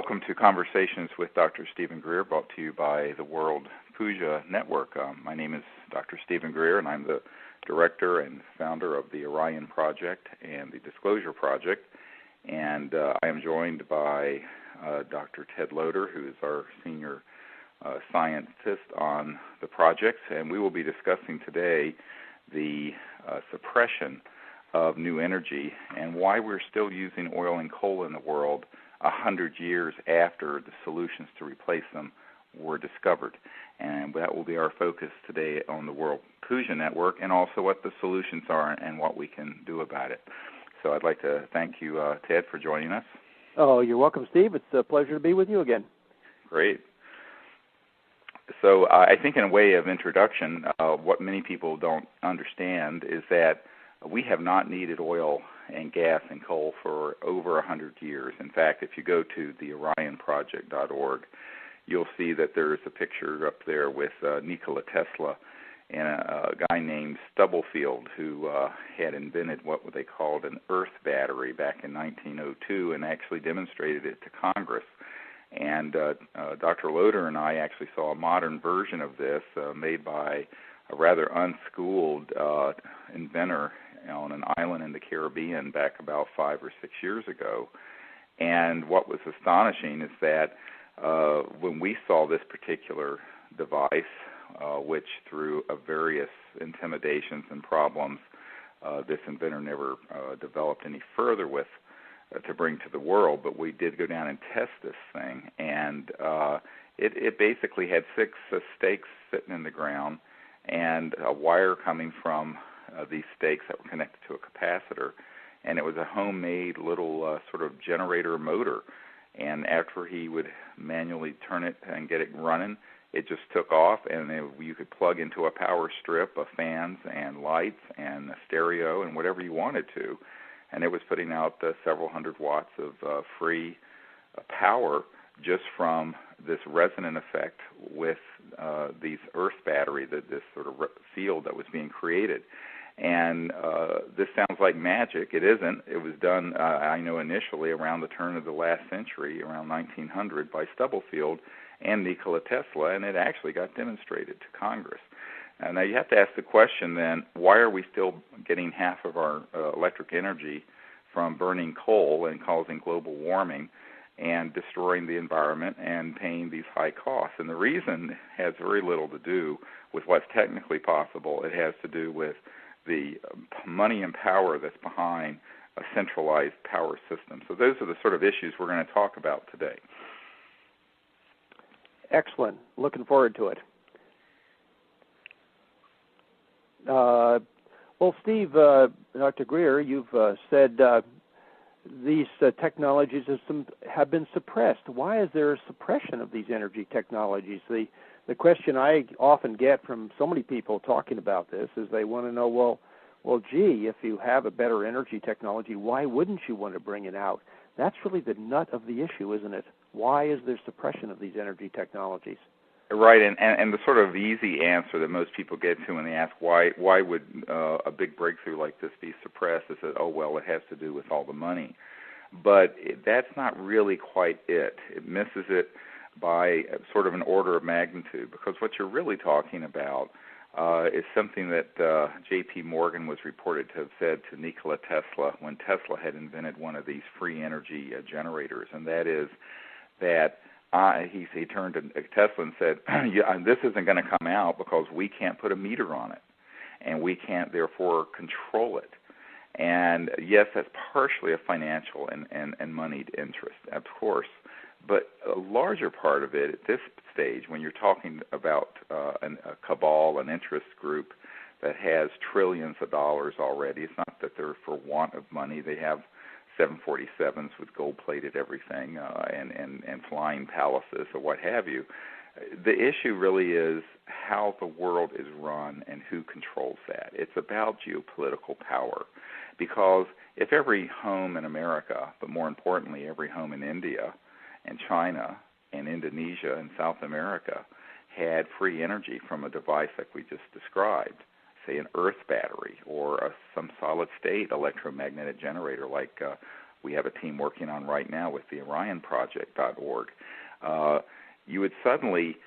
welcome to Conversations with Dr. Stephen Greer, brought to you by the worldpuja Network. My name is Dr. Stephen Greer, and I'm the director and founder of the Orion Project and the Disclosure Project. And I am joined by Dr. Ted Loder, who is our senior scientist on the projects, and we will be discussing today the suppression of new energy and why we're still using oil and coal in the world 100 years after the solutions to replace them were discovered. And that will be our focus today on the worldpuja Network, and also what the solutions are and what we can do about it. So I'd like to thank you, Ted, for joining us. Oh, you're welcome, Steve. It's a pleasure to be with you again. Great. So I think in a way of introduction, what many people don't understand is that we have not needed oil and gas and coal for over 100 years. In fact, if you go to the orionproject.org, you'll see that there's a picture up there with Nikola Tesla and a guy named Stubblefield who had invented what they called an earth battery back in 1902 and actually demonstrated it to Congress. And Dr. Loder and I actually saw a modern version of this made by a rather unschooled inventor on an island in the Caribbean back about 5 or 6 years ago. And what was astonishing is that when we saw this particular device, which through various intimidations and problems, this inventor never developed any further with to bring to the world, but we did go down and test this thing, and it basically had 6 stakes sitting in the ground and a wire coming from these stakes that were connected to a capacitor, and it was a homemade little sort of generator motor. And after he would manually turn it and get it running, it just took off, and you could plug into a power strip of fans and lights and a stereo and whatever you wanted to, and it was putting out several hundred watts of free power just from this resonant effect with these earth battery, this sort of field that was being created. And this sounds like magic. It isn't. It was done, I know, initially around the turn of the last century, around 1900, by Stubblefield and Nikola Tesla, and it actually got demonstrated to Congress. Now you have to ask the question then, why are we still getting half of our electric energy from burning coal and causing global warming and destroying the environment and paying these high costs? And the reason has very little to do with what's technically possible. It has to do with the money and power that's behind a centralized power system. So those are the sort of issues we're going to talk about today. Excellent. Looking forward to it. Well, Steve, Dr. Greer, you've said these technologies have been suppressed. Why is there a suppression of these energy technologies? The question I often get from so many people talking about this is they want to know, well, gee, if you have a better energy technology, why wouldn't you want to bring it out? That's really the nut of the issue, isn't it? Why is there suppression of these energy technologies? Right, and the sort of easy answer that most people get to when they ask why would a big breakthrough like this be suppressed is that, oh, well, it has to do with all the money. But that's not really quite it. It misses it by sort of an order of magnitude, because what you're really talking about is something that J.P. Morgan was reported to have said to Nikola Tesla when Tesla had invented one of these free energy generators, and that is that he turned to Tesla and said, this isn't going to come out because we can't put a meter on it, and we can't therefore control it. And yes, that's partially a financial and moneyed interest, of course, but a larger part of it at this stage, when you're talking about a cabal, an interest group that has trillions of dollars already, it's not that they're for want of money. They have 747s with gold-plated everything and flying palaces or what have you. The issue really is how the world is run and who controls that. It's about geopolitical power, because if every home in America, but more importantly every home in India and China and Indonesia and South America had free energy from a device like we just described, say an earth battery or some solid-state electromagnetic generator like we have a team working on right now with the Orion Project.org, you would suddenly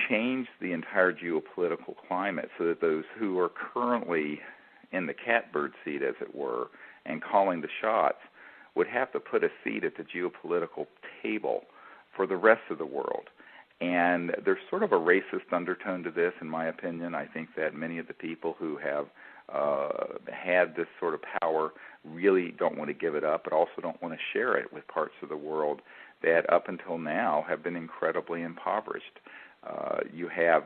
change the entire geopolitical climate so that those who are currently in the catbird seat, as it were, and calling the shots would have to put a seat at the geopolitical table for the rest of the world. And there's sort of a racist undertone to this, in my opinion. I think that many of the people who have had this sort of power really don't want to give it up, but also don't want to share it with parts of the world that up until now have been incredibly impoverished. You have,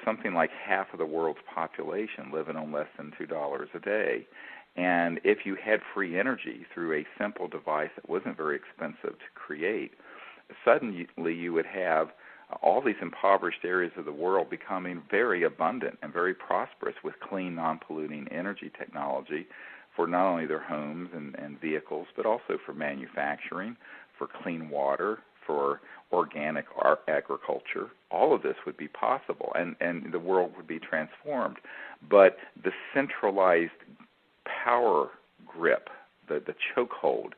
something like half of the world's population living on less than $2 a day. And if you had free energy through a simple device that wasn't very expensive to create, suddenly you would have all these impoverished areas of the world becoming very abundant and very prosperous with clean, non-polluting energy technology for not only their homes and vehicles, but also for manufacturing, for clean water, for organic agriculture. All of this would be possible, and the world would be transformed. But the centralized power grip, the chokehold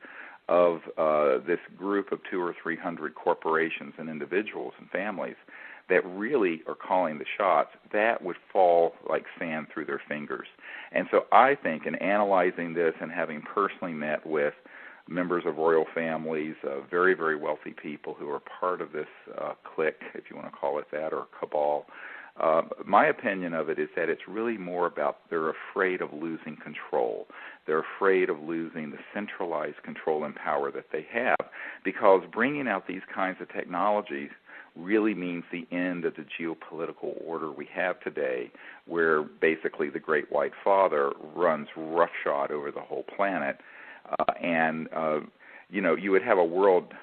of this group of 200 or 300 corporations and individuals and families that really are calling the shots, that would fall like sand through their fingers. And so I think in analyzing this and having personally met with members of royal families, very, very wealthy people who are part of this clique, if you want to call it that, or cabal, my opinion of it is that it's really more about they're afraid of losing control. They're afraid of losing the centralized control and power that they have, because bringing out these kinds of technologies really means the end of the geopolitical order we have today, where basically the Great White Father runs roughshod over the whole planet, you would have a world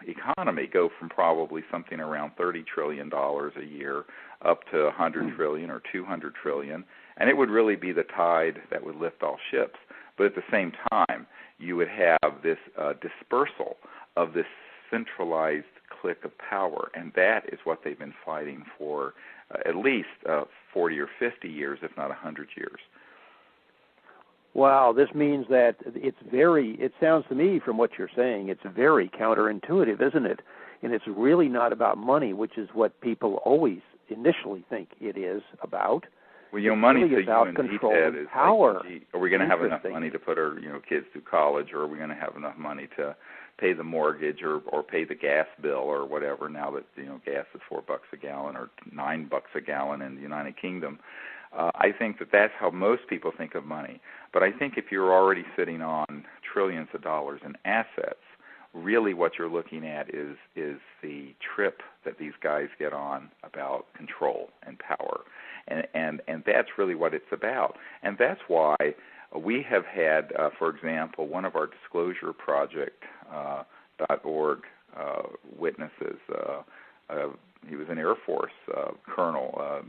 economy go from probably something around $30 trillion a year up to $100 trillion or $200 trillion, and it would really be the tide that would lift all ships. But at the same time, you would have this dispersal of this centralized clique of power, and that is what they've been fighting for at least 40 or 50 years, if not 100 years. Wow, this means that it sounds to me from what you're saying, it's very counterintuitive, isn't it? And it's really not about money, which is what people always initially think it is about. Well, money's really a human need, Ted. Is power. Like, are we going to have enough money to put our kids through college, or are we going to have enough money to pay the mortgage or pay the gas bill or whatever, now that gas is $4 a gallon or $9 a gallon in the United Kingdom? I think that's how most people think of money. But I think if you're already sitting on trillions of dollars in assets, really what you're looking at is the trip that these guys get on about control and power. And that's really what it's about. And that's why we have had, for example, one of our Disclosure Project.org witnesses, he was an Air Force colonel,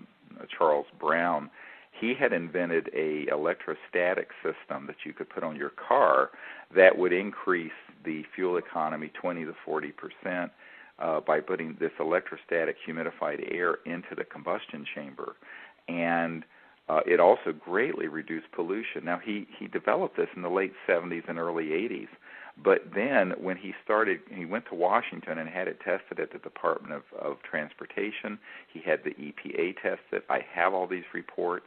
Charles Brown. He had invented a electrostatic system that you could put on your car that would increase the fuel economy 20 to 40% by putting this electrostatic humidified air into the combustion chamber. And it also greatly reduced pollution. Now, he developed this in the late 70s and early 80s. But then when he went to Washington and had it tested at the Department of Transportation. He had the EPA test it. I have all these reports.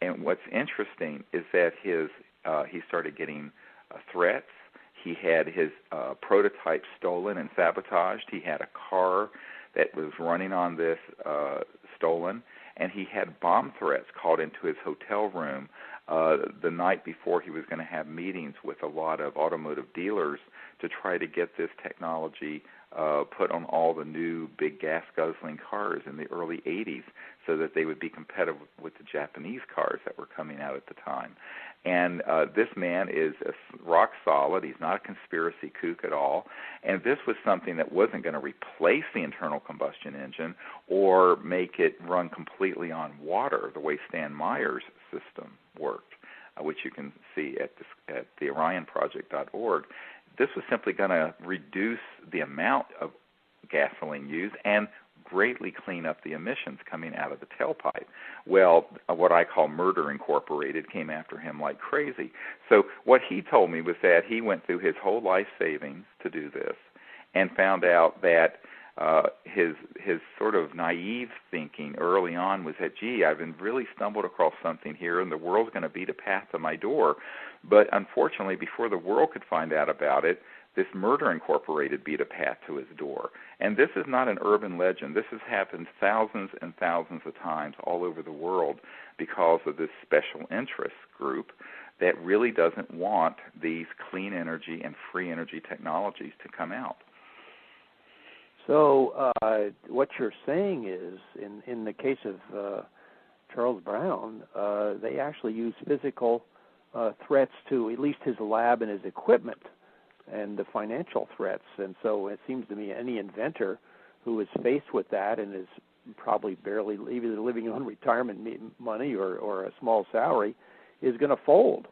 And what's interesting is that he started getting threats. He had his prototype stolen and sabotaged. He had a car that was running on this stolen. And he had bomb threats called into his hotel room the night before he was going to have meetings with a lot of automotive dealers to try to get this technology put on all the new big gas-guzzling cars in the early 80s so that they would be competitive with the Japanese cars that were coming out at the time. And this man is rock solid. He's not a conspiracy kook at all. And this was something that wasn't going to replace the internal combustion engine or make it run completely on water the way Stan Meyer's system worked, which you can see at the OrionProject.org. This was simply going to reduce the amount of gasoline used and greatly clean up the emissions coming out of the tailpipe. Well, what I call Murder Incorporated came after him like crazy. So what he told me was that he went through his whole life savings to do this and found out that his sort of naive thinking early on was that, gee, I've been really stumbled across something here, and the world's going to beat a path to my door. But unfortunately, before the world could find out about it, this Murder Incorporated beat a path to his door. And this is not an urban legend. This has happened thousands and thousands of times all over the world because of this special interest group that really doesn't want these clean energy and free energy technologies to come out. So what you're saying is, in the case of Charles Brown, they actually use physical threats to at least his lab and his equipment and the financial threats. And so it seems to me any inventor who is faced with that and is probably barely either living on retirement money or a small salary is going to fold.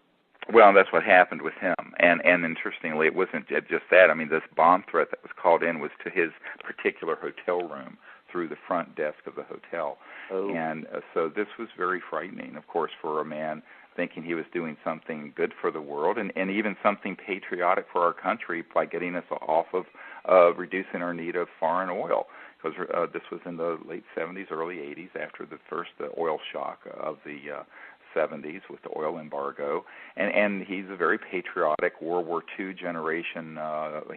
Well, that's what happened with him. And interestingly, it wasn't just that. I mean, this bomb threat that was called in was to his particular hotel room through the front desk of the hotel. Oh. And so this was very frightening, of course, for a man thinking he was doing something good for the world and even something patriotic for our country by getting us off of reducing our need of foreign oil. Because this was in the late 70s, early 80s, after the first oil shock of the 70s with the oil embargo, and he's a very patriotic World War II generation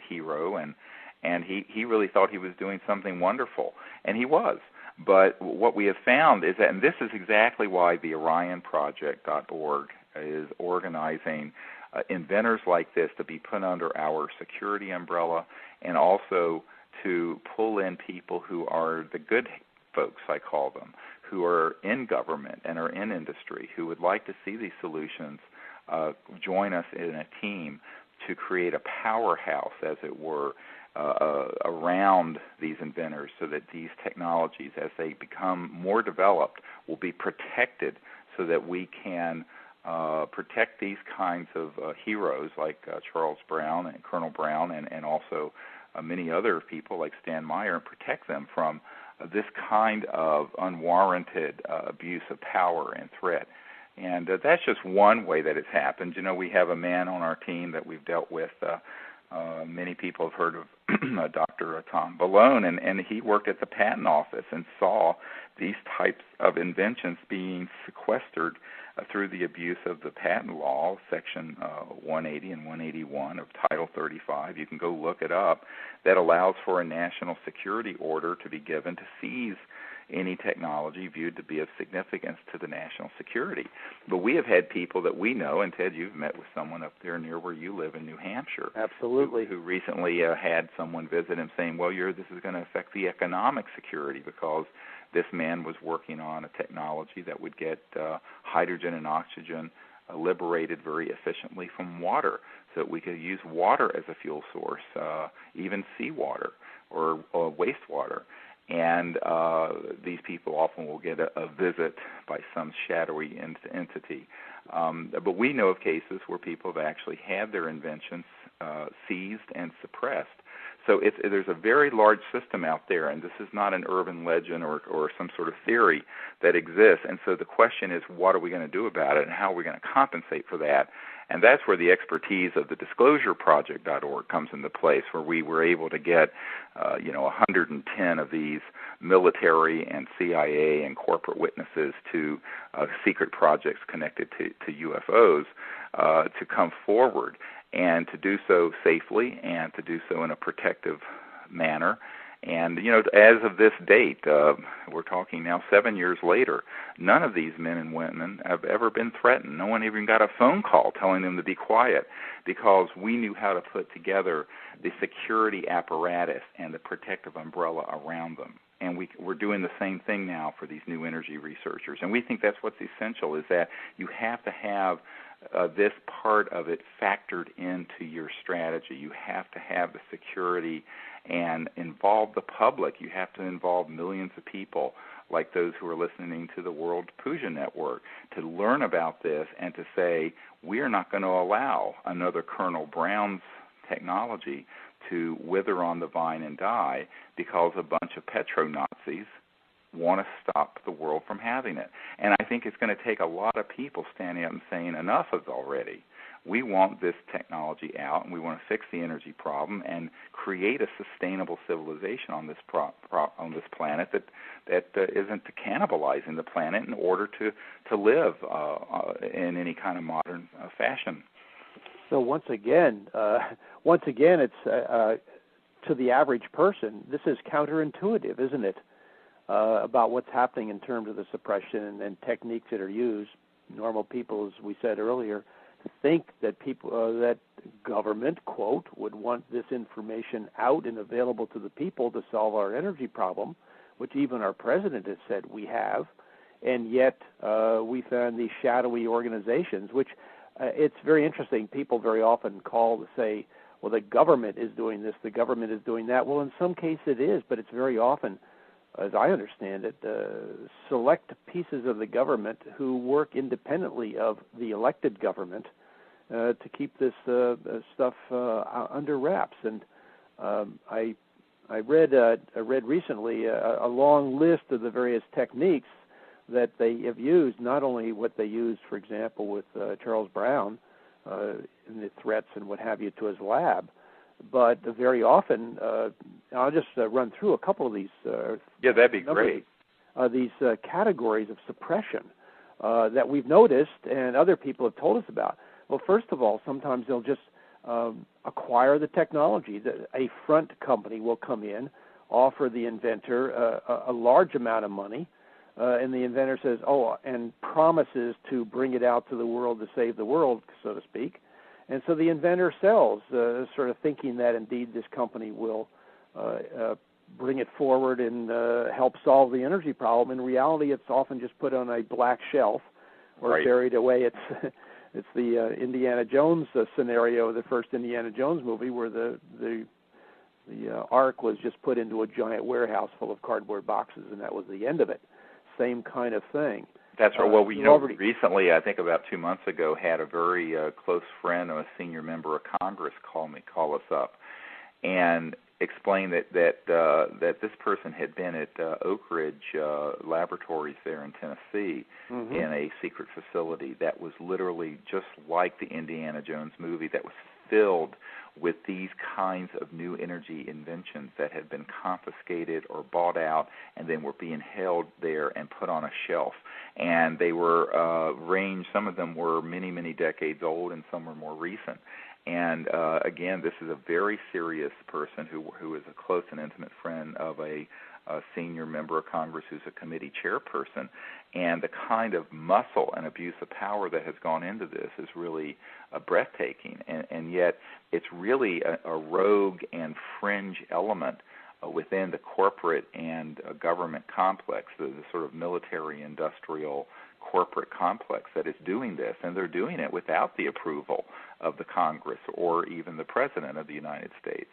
hero, and he really thought he was doing something wonderful, and he was. But what we have found is that, and this is exactly why the Orion Project.org is organizing inventors like this to be put under our security umbrella, and also to pull in people who are the good folks, I call them, who are in government and are in industry, who would like to see these solutions join us in a team to create a powerhouse, as it were, around these inventors so that these technologies, as they become more developed, will be protected so that we can protect these kinds of heroes like Charles Brown and Colonel Brown and also many other people like Stan Meyer, and protect them from this kind of unwarranted abuse of power and threat. And that's just one way that it's happened. You know, we have a man on our team that we've dealt with. Many people have heard of Dr. Tom Balone, and he worked at the patent office and saw these types of inventions being sequestered through the abuse of the patent law, Section 180 and 181 of Title 35. You can go look it up. That allows for a national security order to be given to seize any technology viewed to be of significance to the national security. But we have had people that we know, and Ted, you've met with someone up there near where you live in New Hampshire. Absolutely. Who recently had someone visit him saying, well, this is going to affect the economic security because this man was working on a technology that would get hydrogen and oxygen liberated very efficiently from water so that we could use water as a fuel source, even seawater or wastewater. And these people often will get a visit by some shadowy entity. But we know of cases where people have actually had their inventions seized and suppressed. So there's a very large system out there, and this is not an urban legend or some sort of theory that exists. And so the question is, what are we going to do about it, and how are we going to compensate for that? And that's where the expertise of the disclosureproject.org comes into place, where we were able to get 110 of these military and CIA and corporate witnesses to secret projects connected to UFOs to come forward and to do so safely and to do so in a protective manner. And, as of this date, we're talking now 7 years later, none of these men and women have ever been threatened. No one even got a phone call telling them to be quiet because we knew how to put together the security apparatus and the protective umbrella around them. And we're doing the same thing now for these new energy researchers. And we think that's what's essential, is that you have to have this part of it factored into your strategy. You have to have the security and involve the public. You have to involve millions of people like those who are listening to the worldpuja network to learn about this and to say, we are not going to allow another Colonel Brown's technology to wither on the vine and die because a bunch of petro-Nazis want to stop the world from having it. And I think it's going to take a lot of people standing up and saying, enough is already. We want this technology out, and we want to fix the energy problem and create a sustainable civilization on this on this planet that isn't cannibalizing the planet in order to live in any kind of modern fashion. So once again, it's to the average person, this is counterintuitive, isn't it? About what's happening in terms of the suppression and techniques that are used. Normal people, as we said earlier, think that that government, quote, would want this information out and available to the people to solve our energy problem, which even our president has said we have, and yet we found these shadowy organizations, which it's very interesting. People very often call to say, well, the government is doing this, the government is doing that. Well, in some cases it is, but it's very often, as I understand it, select pieces of the government who work independently of the elected government to keep this stuff under wraps. And I read recently a long list of the various techniques that they have used, not only what they used, for example, with Charles Brown and the threats and what have you to his lab, but very often, I'll just run through a couple of these. Yeah, that'd be great. These categories of suppression that we've noticed and other people have told us about. Well, first of all, sometimes they'll just acquire the technology. A front company will come in, offer the inventor a large amount of money, and the inventor says, and promises to bring it out to the world to save the world, so to speak. And so the inventor sells, sort of thinking that indeed this company will bring it forward and help solve the energy problem. In reality, it's often just put on a black shelf or buried away. It's the Indiana Jones scenario, the first Indiana Jones movie, where the Ark was just put into a giant warehouse full of cardboard boxes, and that was the end of it. Same kind of thing. That's right. Well, we recently, I think about 2 months ago, had a very close friend, a senior member of Congress, call us up, and explain that this person had been at Oak Ridge Laboratories there in Tennessee in a secret facility that was literally just like the Indiana Jones movie, that was filled with these kinds of new energy inventions that had been confiscated or bought out and then were being held there and put on a shelf. And they were some of them were many, many decades old, and some were more recent. And again, this is a very serious person who is a close and intimate friend of a senior member of Congress who's a committee chairperson. And the kind of muscle and abuse of power that has gone into this is really breathtaking. And yet it's really a rogue and fringe element within the corporate and government complex, the sort of military-industrial corporate complex that is doing this, and they're doing it without the approval of the Congress or even the President of the United States.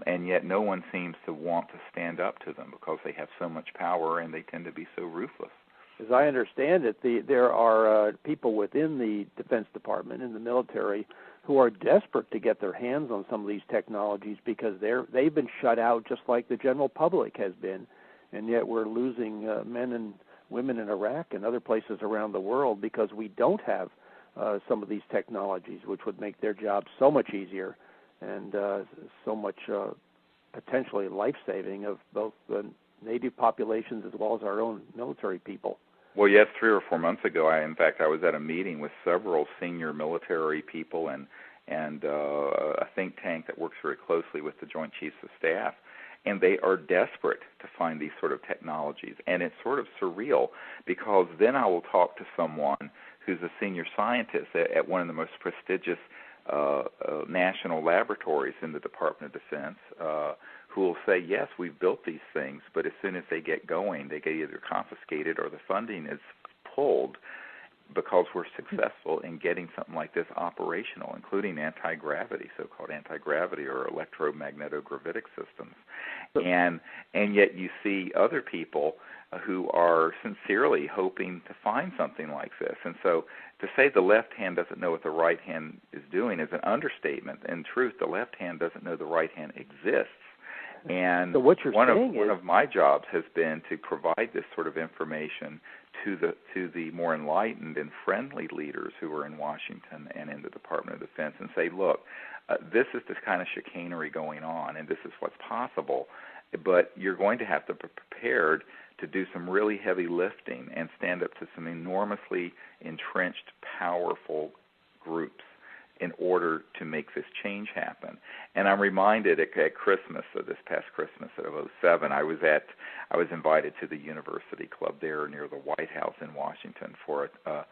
And yet no one seems to want to stand up to them because they have so much power and they tend to be so ruthless. As I understand it, there are people within the Defense Department and the military who are desperate to get their hands on some of these technologies because they've been shut out just like the general public has been, and yet we're losing men and women in Iraq and other places around the world because we don't have some of these technologies, which would make their jobs so much easier and so much potentially life-saving of both the native populations as well as our own military people. Well, yes, 3 or 4 months ago, I was at a meeting with several senior military people and a think tank that works very closely with the Joint Chiefs of Staff, and they are desperate to find these sort of technologies. And it's sort of surreal because then I will talk to someone who's a senior scientist at one of the most prestigious national laboratories in the Department of Defense, who will say, yes, we've built these things, but as soon as they get going, they get either confiscated or the funding is pulled because we're successful in getting something like this operational, including anti-gravity, so-called anti-gravity or electromagnetic gravitic systems. And yet you see other people who are sincerely hoping to find something like this. And so to say the left hand doesn't know what the right hand is doing is an understatement. In truth, the left hand doesn't know the right hand exists. And so what you're one saying of my jobs has been to provide this sort of information to the more enlightened and friendly leaders who are in Washington and in the Department of Defense, and say, look, this is this kind of chicanery going on, and this is what's possible, but you're going to have to be prepared to do some really heavy lifting and stand up to some enormously entrenched, powerful groups in order to make this change happen. And I'm reminded at Christmas, this past Christmas of 2007, I was invited to the University Club there near the White House in Washington for a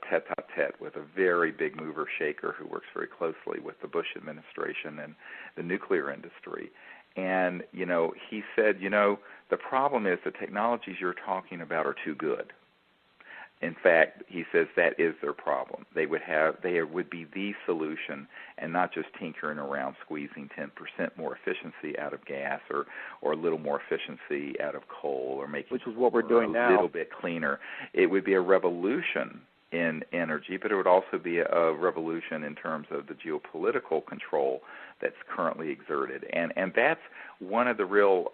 tete-a-tete with a very big mover shaker who works very closely with the Bush administration and the nuclear industry. And, he said, the problem is the technologies you're talking about are too good. In fact, he says that is their problem. They would be the solution, and not just tinkering around squeezing 10% more efficiency out of gas or a little more efficiency out of coal, or making which is what we're doing now, a little bit cleaner. It would be a revolution in energy, but it would also be a revolution in terms of the geopolitical control that's currently exerted. And that's one of the real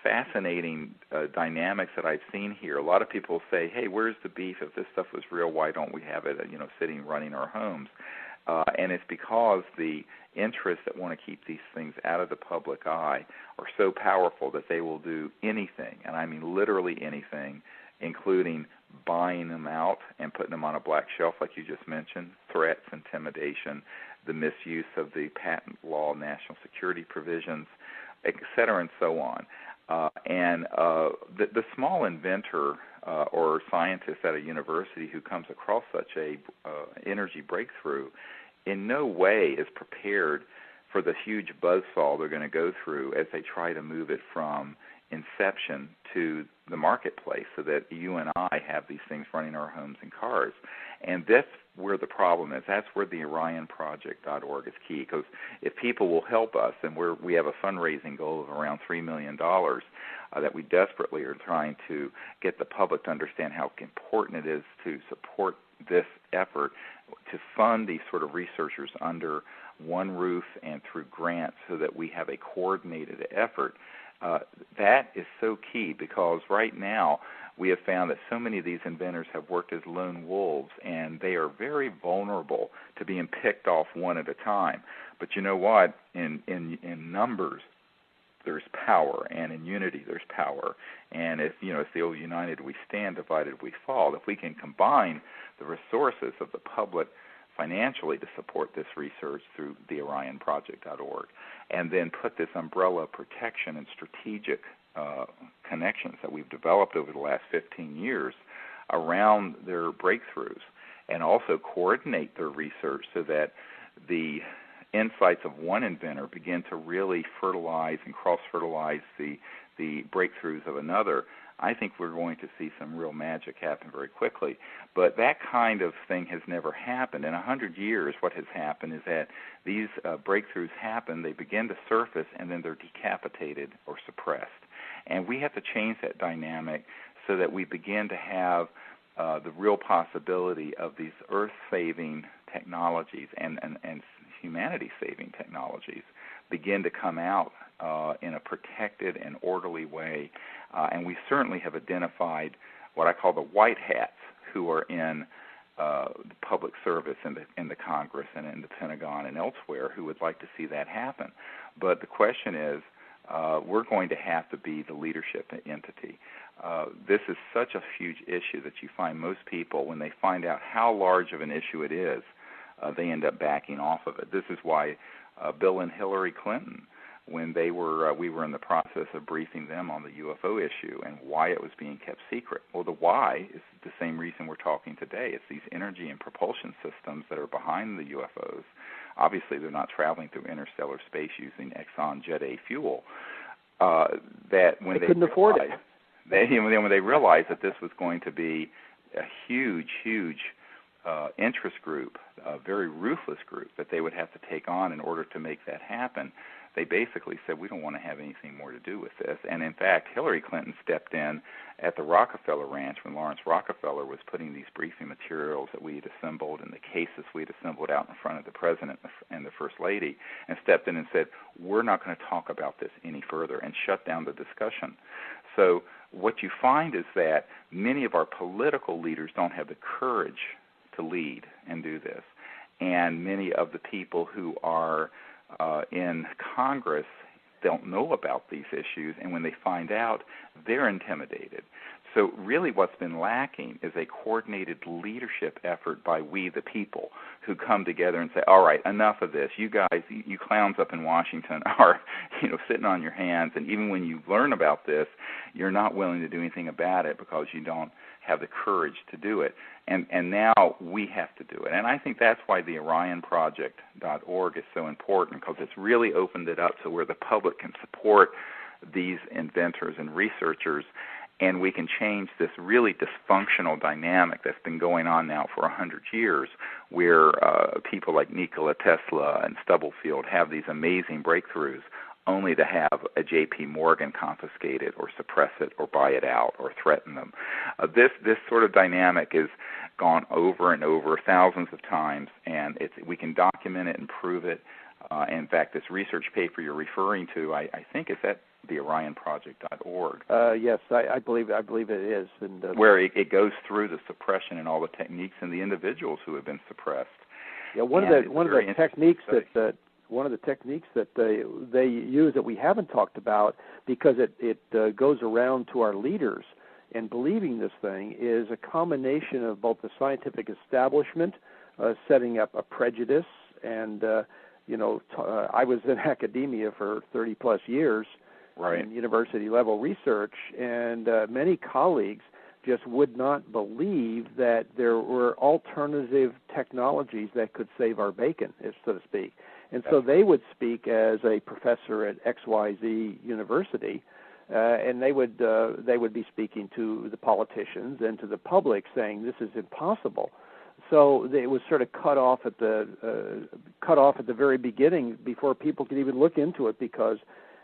fascinating dynamics that I've seen here. A lot of people say, hey, where's the beef? If this stuff was real, why don't we have it sitting running our homes? And it's because the interests that want to keep these things out of the public eye are so powerful that they will do anything, and I mean literally anything, including buying them out and putting them on a black shelf like you just mentioned, threats, intimidation, the misuse of the patent law, national security provisions, et cetera, and so on. The small inventor or scientist at a university who comes across such a energy breakthrough in no way is prepared for the huge buzzsaw they're going to go through as they try to move it from inception to the marketplace so that you and I have these things running our homes and cars. And that's where the problem is. That's where the OrionProject.org is key, because if people will help us, and we have a fundraising goal of around $3 million that we desperately are trying to get the public to understand how important it is to support this effort, to fund these sort of researchers under one roof and through grants so that we have a coordinated effort. That is so key, because right now we have found that so many of these inventors have worked as lone wolves, and they are very vulnerable to being picked off one at a time. But you know what? In numbers, there's power, and in unity, there's power. And if it's the old united we stand, divided we fall. If we can combine the resources of the public financially to support this research through the OrionProject.org, and then put this umbrella of protection and strategic connections that we've developed over the last 15 years around their breakthroughs, and also coordinate their research so that the insights of one inventor begin to really fertilize and cross-fertilize the breakthroughs of another, I think we're going to see some real magic happen very quickly. But that kind of thing has never happened. In 100 years, what has happened is that these breakthroughs happen, they begin to surface, and then they're decapitated or suppressed. And we have to change that dynamic so that we begin to have the real possibility of these earth-saving technologies and humanity-saving technologies begin to come out in a protected and orderly way. And we certainly have identified what I call the white hats who are in the public service in the Congress and in the Pentagon and elsewhere who would like to see that happen. But the question is, we're going to have to be the leadership entity. This is such a huge issue that you find most people, when they find out how large of an issue it is, they end up backing off of it. This is why Bill and Hillary Clinton, when we were in the process of briefing them on the UFO issue and why it was being kept secret. Well, the why is the same reason we're talking today. It's these energy and propulsion systems that are behind the UFOs. Obviously, they're not traveling through interstellar space using Exxon Jet A fuel. That when they couldn't afford it. When they realized that this was going to be a huge interest group, a very ruthless group that they would have to take on in order to make that happen, they basically said, we don't want to have anything more to do with this. And in fact, Hillary Clinton stepped in at the Rockefeller Ranch when Lawrence Rockefeller was putting these briefing materials that we had assembled and the cases we had assembled out in front of the President and the First Lady, and stepped in and said, we're not going to talk about this any further, and shut down the discussion. So what you find is that many of our political leaders don't have the courage to lead and do this. And many of the people who are in Congress don't know about these issues, and when they find out, they're intimidated. So really what's been lacking is a coordinated leadership effort by we the people who come together and say, all right, enough of this. You guys, you clowns up in Washington are, sitting on your hands, and even when you learn about this, you're not willing to do anything about it because you don't have the courage to do it. And now we have to do it. And I think that's why the OrionProject.org is so important, because it's really opened it up to where the public can support these inventors and researchers, and we can change this really dysfunctional dynamic that's been going on now for 100 years, where people like Nikola Tesla and Stubblefield have these amazing breakthroughs, only to have a J.P. Morgan confiscate it or suppress it or buy it out or threaten them. This sort of dynamic is gone over and over thousands of times, and we can document it and prove it. In fact, this research paper you're referring to, I think is at the OrionProject.org. Yes, I believe it is, and where it goes through the suppression and all the techniques and the individuals who have been suppressed. Yeah, one of the techniques that they use that we haven't talked about, because it goes around to our leaders and believing this thing, is a combination of both the scientific establishment setting up a prejudice, and I was in academia for 30 plus years, right, in university level research, and many colleagues just would not believe that there were alternative technologies that could save our bacon, so to speak. And so they would speak as a professor at XYZ University, and they would be speaking to the politicians and to the public, saying this is impossible. So it was sort of cut off at the very beginning before people could even look into it, because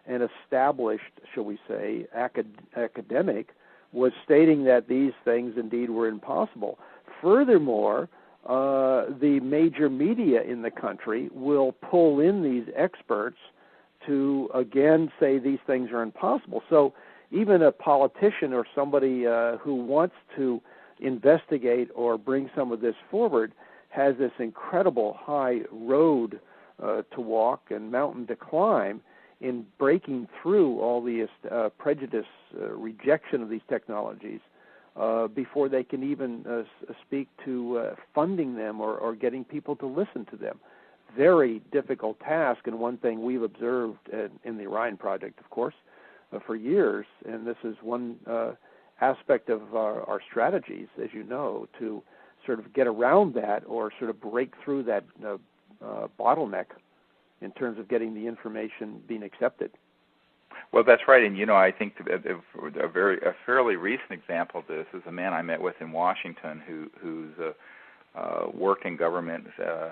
an established, shall we say, academic was stating that these things indeed were impossible. Furthermore, the major media in the country will pull in these experts to again say these things are impossible. So even a politician or somebody who wants to investigate or bring some of this forward has this incredible high road to walk and mountain to climb in breaking through all the prejudice, rejection of these technologies before they can even speak to funding them or getting people to listen to them. Very difficult task, and one thing we've observed in the Orion Project, of course, for years, and this is one aspect of our strategies, as you know, to sort of get around that or sort of break through that bottleneck in terms of getting the information being accepted. Well, that's right, and I think a fairly recent example of this is a man I met with in Washington who's worked in government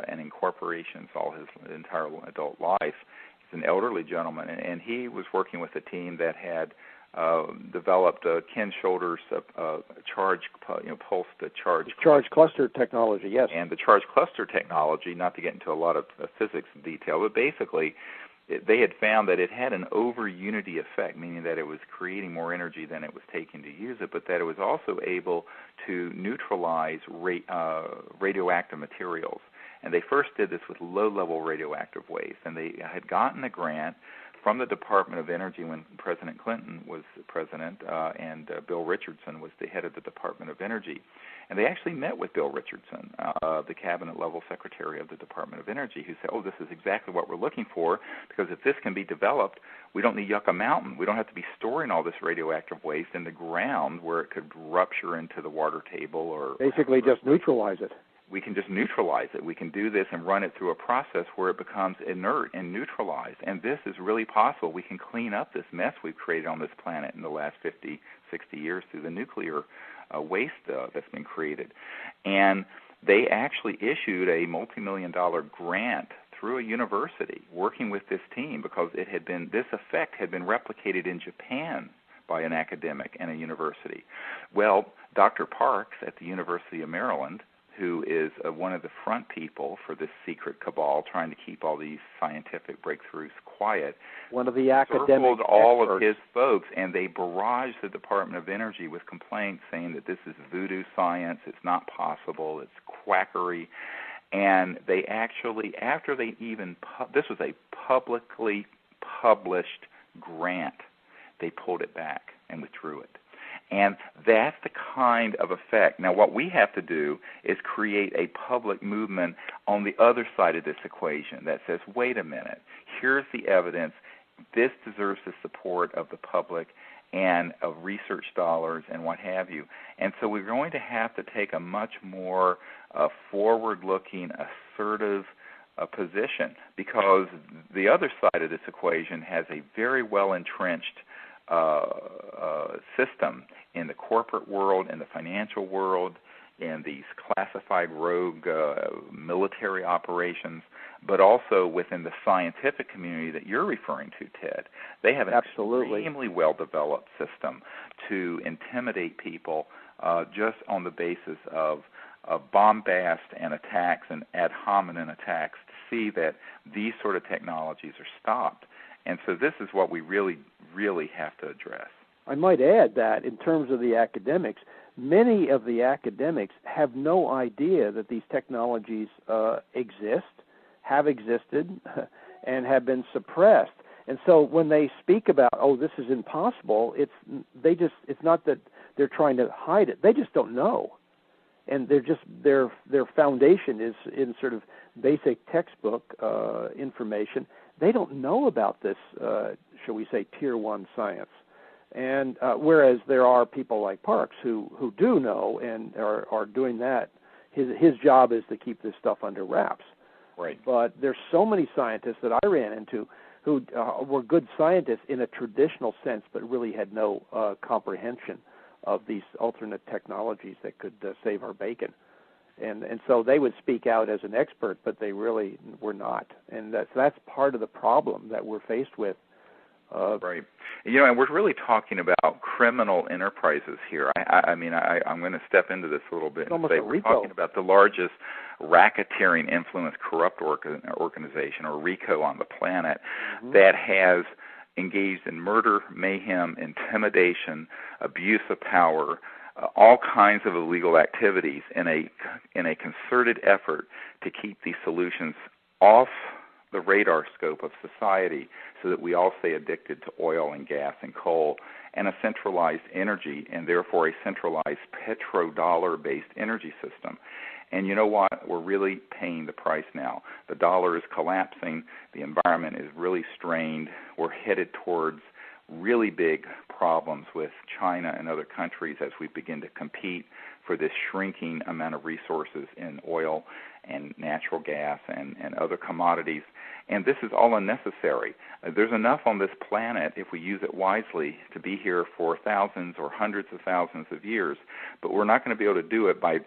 and in corporations all his entire adult life. He's an elderly gentleman, and he was working with a team that had developed Ken Shoulders pulsed charge cluster technology, yes. And the charge cluster technology, not to get into a lot of physics detail, but basically they had found that it had an over-unity effect, meaning that it was creating more energy than it was taking to use it, but that it was also able to neutralize radioactive materials. And they first did this with low-level radioactive waste, and they had gotten a grant from the Department of Energy when President Clinton was president, and Bill Richardson was the head of the Department of Energy. And they actually met with Bill Richardson, the cabinet-level secretary of the Department of Energy, who said, this is exactly what we're looking for, because if this can be developed, we don't need Yucca Mountain. We don't have to be storing all this radioactive waste in the ground where it could rupture into the water table or... Basically just neutralize it. We can just neutralize it. We can do this and run it through a process where it becomes inert and neutralized. And this is really possible. We can clean up this mess we've created on this planet in the last 50, 60 years through the nuclear waste that's been created. And they actually issued a multi-million-dollar grant through a university working with this team because this effect had been replicated in Japan by an academic and a university. Well, Dr. Parks at the University of Maryland, who is one of the front people for this secret cabal trying to keep all these scientific breakthroughs quiet, one of the academic circled all experts of his folks, and they barraged the Department of Energy with complaints saying that this is voodoo science, it's not possible, it's quackery. And they actually, after they even, this was a publicly published grant, they pulled it back and withdrew it. And that's the kind of effect. Now, what we have to do is create a public movement on the other side of this equation that says, wait a minute, here's the evidence. This deserves the support of the public and of research dollars and what have you. And so we're going to have to take a much more forward-looking, assertive position, because the other side of this equation has a very well-entrenched system in the corporate world, in the financial world, in these classified rogue military operations, but also within the scientific community that you're referring to, Ted. They have an extremely well-developed system to intimidate people just on the basis of bombast and attacks and ad hominem attacks to see that these sort of technologies are stopped. And so this is what we really, really have to address. I might add that in terms of the academics, many of the academics have no idea that these technologies exist, have existed, and have been suppressed. And so when they speak about, oh, this is impossible, it's not that they're trying to hide it. They just don't know. And they're just their foundation is in sort of basic textbook information. They don't know about this, shall we say, Tier 1 science. And whereas there are people like Parks who do know and are doing that. His job is to keep this stuff under wraps. Right. But there's so many scientists that I ran into who were good scientists in a traditional sense, but really had no comprehension of these alternate technologies that could save our bacon. And so they would speak out as an expert, but they really were not. And that's part of the problem that we're faced with. Right. And we're really talking about criminal enterprises here. I'm going to step into this a little bit and say we're talking about the largest racketeering influence corrupt organization, or RICO, on the planet, that has engaged in murder, mayhem, intimidation, abuse of power, all kinds of illegal activities in a concerted effort to keep these solutions off the radar scope of society so that we all stay addicted to oil and gas and coal and a centralized energy, and therefore a centralized petrodollar-based energy system. And you know what? We're really paying the price now. The dollar is collapsing. The environment is really strained. We're headed towards really big problems with China and other countries as we begin to compete for this shrinking amount of resources in oil and natural gas and other commodities. And this is all unnecessary. There's enough on this planet, if we use it wisely, to be here for thousands or hundreds of thousands of years. But we're not going to be able to do it by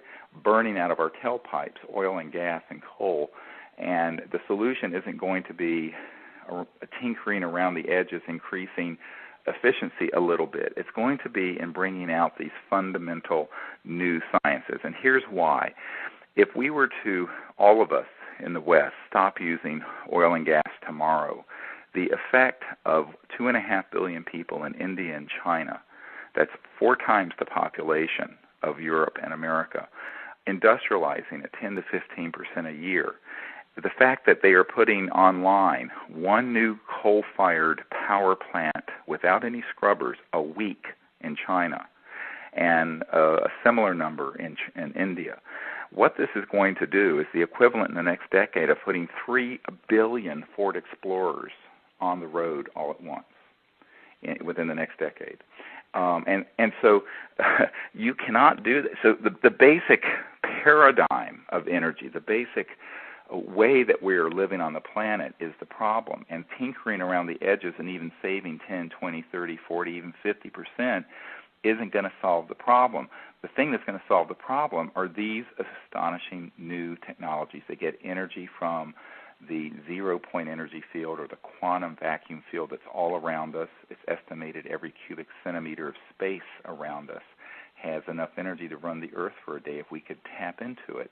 burning out of our tailpipes oil and gas and coal. And the solution isn't going to be tinkering around the edges, increasing efficiency a little bit. It's going to be in bringing out these fundamental new sciences. And here's why. If we were to, all of us in the West, stop using oil and gas tomorrow, the effect of 2.5 billion people in India and China, that's 4 times the population of Europe and America, industrializing at 10 to 15% a year. The fact that they are putting online 1 new coal-fired power plant without any scrubbers a week in China, and a similar number in India. What this is going to do is the equivalent in the next decade of putting 3 billion Ford Explorers on the road all at once within the next decade. And so you cannot do that. So the basic paradigm of energy, the basic way that we're living on the planet is the problem. And tinkering around the edges and even saving 10, 20, 30, 40, even 50% isn't going to solve the problem. The thing that's going to solve the problem are these astonishing new technologies that get energy from the zero-point energy field or the quantum vacuum field that's all around us. It's estimated every cubic centimeter of space around us has enough energy to run the Earth for a day if we could tap into it.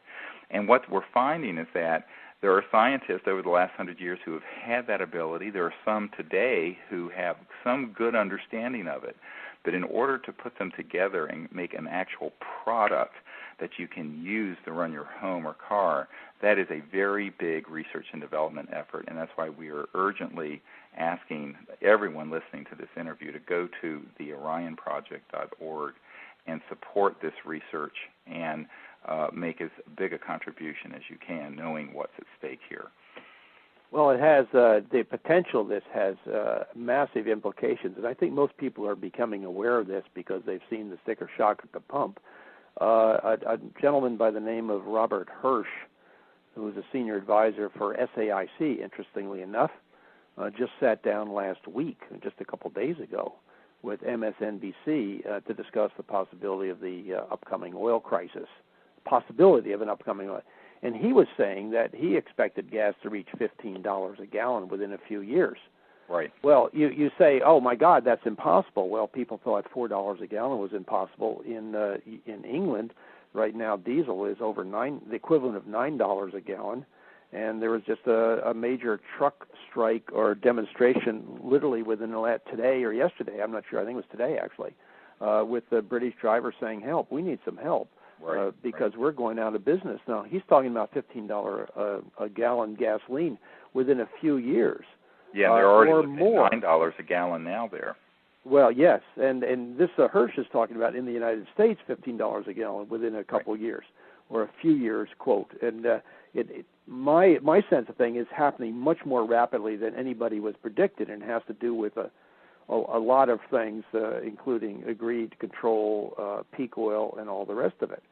And what we're finding is that there are scientists over the last 100 years who have had that ability. There are some today who have some good understanding of it. But in order to put them together and make an actual product that you can use to run your home or car, that is a very big research and development effort, and that's why we are urgently asking everyone listening to this interview to go to the orionproject.org and support this research and make as big a contribution as you can, knowing what's at stake here. Well, it has the potential. This has massive implications, and I think most people are becoming aware of this because they've seen the sticker shock at the pump. A gentleman by the name of Robert Hirsch, who is a senior advisor for SAIC, interestingly enough, just sat down last week, just a couple days ago, with MSNBC to discuss the possibility of the upcoming oil crisis, possibility of an upcoming oil. And he was saying that he expected gas to reach $15 a gallon within a few years. Right. Well, you say, oh, my God, that's impossible. Well, people thought $4 a gallon was impossible. In England, right now, diesel is over the equivalent of $9 a gallon. And there was just a major truck strike or demonstration literally within today or yesterday. I'm not sure. I think it was today, actually, with the British driver saying, help, we need some help. Right, because we're going out of business. Now, he's talking about $15 a gallon gasoline within a few years. Yeah, they're already or more. $9 a gallon now there. Well, yes, and this Hirsch is talking about in the United States $15 a gallon within a couple years or a few years, quote. And my sense of thing is happening much more rapidly than anybody was predicted, and has to do with a lot of things, including agreed control, peak oil, and all the rest of it.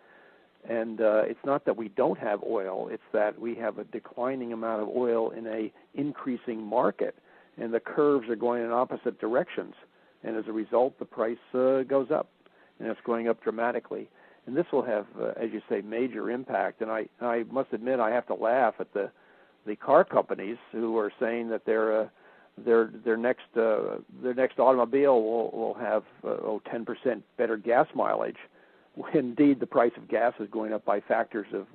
And it's not that we don't have oil, it's that we have a declining amount of oil in a increasing market, and the curves are going in opposite directions. And as a result, the price goes up, and it's going up dramatically. And this will have, as you say, major impact. And I must admit, I have to laugh at the car companies who are saying that their next automobile will have 10% better gas mileage. Indeed, the price of gas is going up by factors of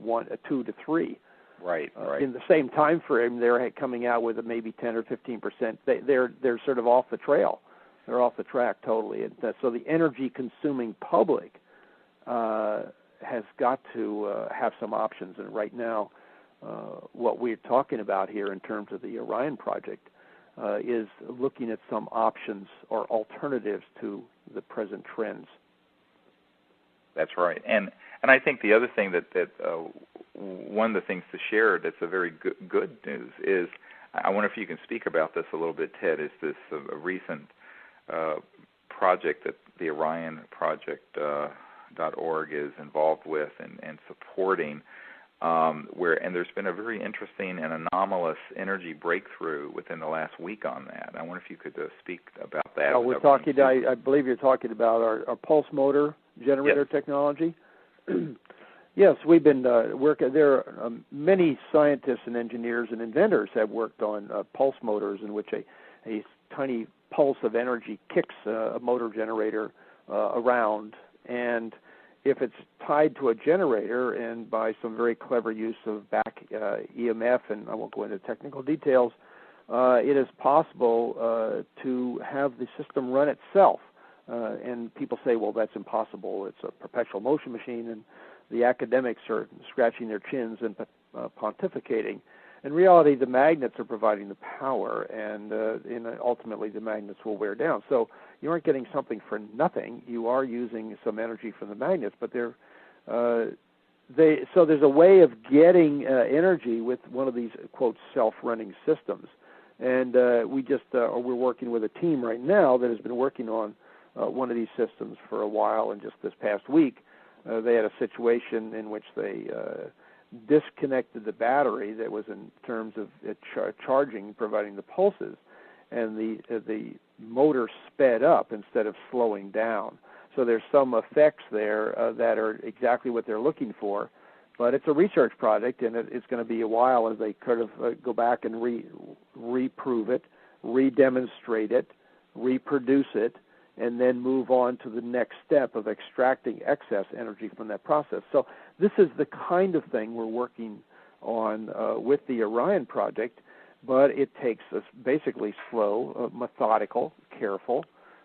2 to 3. Right. In the same time frame, they're coming out with maybe 10 or 15%. They're sort of off the trail. They're off the track totally. And so the energy-consuming public has got to have some options. And right now, what we're talking about here in terms of the Orion Project is looking at some options or alternatives to the present trends. That's right. And I think the other thing that one of the things to share that's a very good news is, I wonder if you can speak about this a little bit, Ted, is this a recent project that the Orion Project.org is involved with and supporting, and there's been a very interesting and anomalous energy breakthrough within the last week on that. I wonder if you could speak about that. We're talking. I believe you're talking about our pulse motor generator technology. Yes, we've been working. There are many scientists and engineers and inventors have worked on pulse motors, in which a tiny pulse of energy kicks a motor generator around, and if it's tied to a generator, and by some very clever use of back EMF, and I won't go into technical details, it is possible to have the system run itself. And people say, well, that's impossible. It's a perpetual motion machine, and the academics are scratching their chins and pontificating. In reality, the magnets are providing the power, and ultimately the magnets will wear down. So you aren't getting something for nothing. You are using some energy from the magnets, but so there's a way of getting energy with one of these, quote, self-running systems. And we're working with a team right now that has been working on one of these systems for a while, and just this past week they had a situation in which they disconnected the battery that was in terms of charging, providing the pulses, and the motor sped up instead of slowing down. So there's some effects there that are exactly what they're looking for, But it's a research project, and it's going to be a while as they kind of go back and reprove it, redemonstrate it, reproduce it, and then move on to the next step of extracting excess energy from that process. So this is the kind of thing we're working on with the Orion Project, but it takes us basically slow, methodical, careful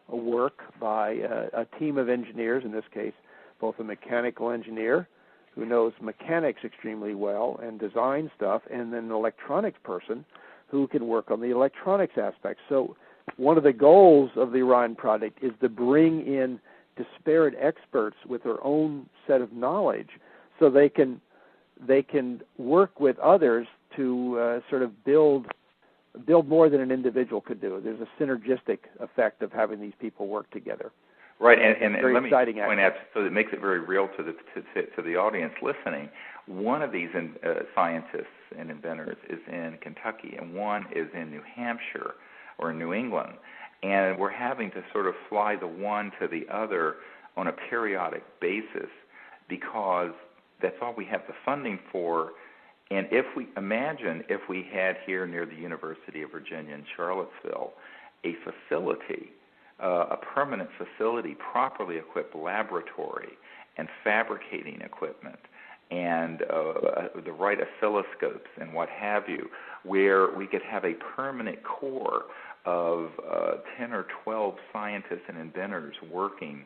work by a team of engineers, in this case, both a mechanical engineer who knows mechanics extremely well and design stuff, and then an electronics person who can work on the electronics aspects. So one of the goals of the Orion Project is to bring in disparate experts with their own set of knowledge so they can work with others to sort of build more than an individual could do. There's a synergistic effect of having these people work together. Right, and let me exciting point out, so it makes it very real to the audience listening. One of these scientists and inventors is in Kentucky, and one is in New Hampshire or New England, and we're having to sort of fly the one to the other on a periodic basis because that's all we have the funding for. And if we had here near the University of Virginia in Charlottesville a facility, a permanent facility, properly equipped laboratory and fabricating equipment and the right oscilloscopes and what have you, where we could have a permanent core of 10 or 12 scientists and inventors working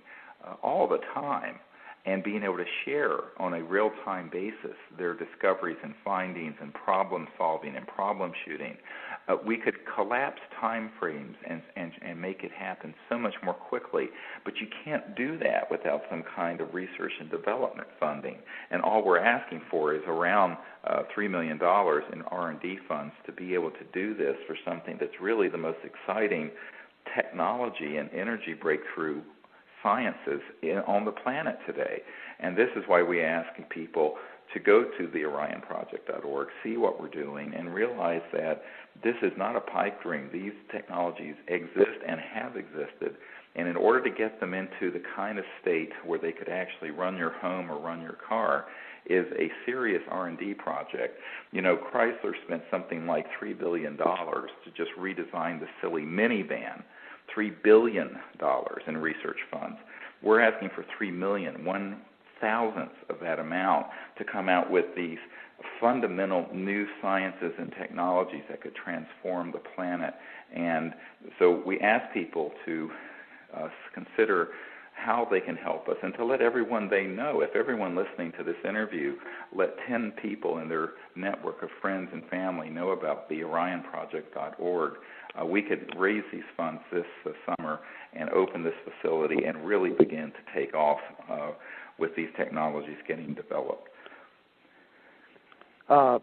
all the time and being able to share on a real-time basis their discoveries and findings and problem solving and problem shooting, we could collapse time frames and make it happen so much more quickly. But you can't do that without some kind of research and development funding. And all we're asking for is around $3 million in R&D funds to be able to do this for something that's really the most exciting technology and energy breakthrough sciences on the planet today. And this is why we're asking people to go to the orionproject.org, see what we're doing, and realize that this is not a pipe dream. These technologies exist and have existed, and in order to get them into the kind of state where they could actually run your home or run your car is a serious R&D project. You know, Chrysler spent something like $3 billion to just redesign the silly minivan. $3 billion in research funds. We're asking for $3 million, 1/1,000th of that amount, to come out with these fundamental new sciences and technologies that could transform the planet. And so we ask people to consider how they can help us and to let everyone they know. If everyone listening to this interview let 10 people in their network of friends and family know about the orionproject.org, we could raise these funds this summer and open this facility and really begin to take off with these technologies getting developed.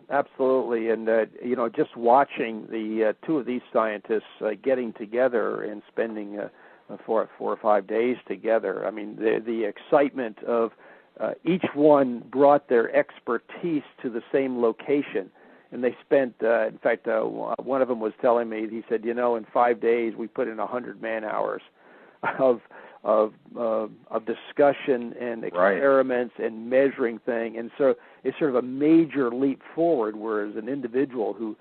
Absolutely, and just watching the two of these scientists getting together and spending 4 or 5 days together. I mean, the excitement of each one brought their expertise to the same location. And they spent, in fact, one of them was telling me, he said, in 5 days we put in 100 man-hours of discussion and experiments and measuring things. And so it's sort of a major leap forward, whereas an individual who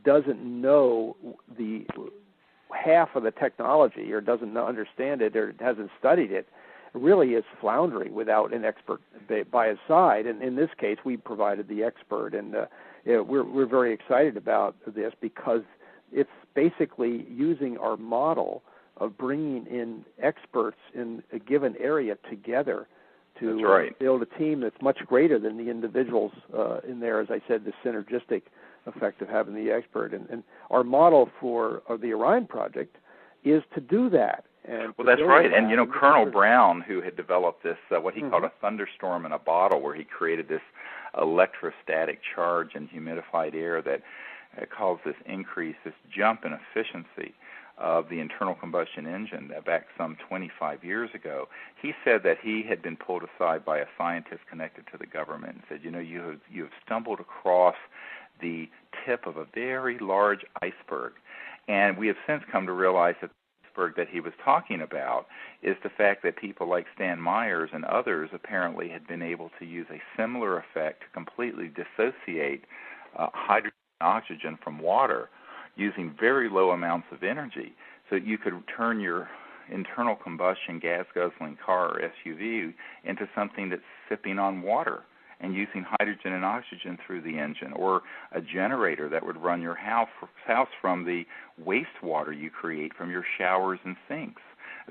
doesn't know the half of the technology or doesn't understand it or hasn't studied it really is floundering without an expert by his side. And in this case, we provided the expert, and we're very excited about this because it's basically using our model of bringing in experts in a given area together to build a team that's much greater than the individuals in there. As I said, the synergistic effect of having the expert. And our model for the Orion Project is to do that. And well, that's right. And, Colonel Brown, who had developed this, what he called a thunderstorm in a bottle, where he created this electrostatic charge in humidified air that caused this increase, this jump in efficiency of the internal combustion engine back some 25 years ago. He said that he had been pulled aside by a scientist connected to the government and said, you have stumbled across the tip of a very large iceberg. And we have since come to realize that the iceberg that he was talking about is the fact that people like Stan Myers and others apparently had been able to use a similar effect to completely dissociate hydrogen and oxygen from water using very low amounts of energy. So you could turn your internal combustion gas-guzzling car or SUV into something that's sipping on water and using hydrogen and oxygen through the engine, or a generator that would run your house from the wastewater you create from your showers and sinks.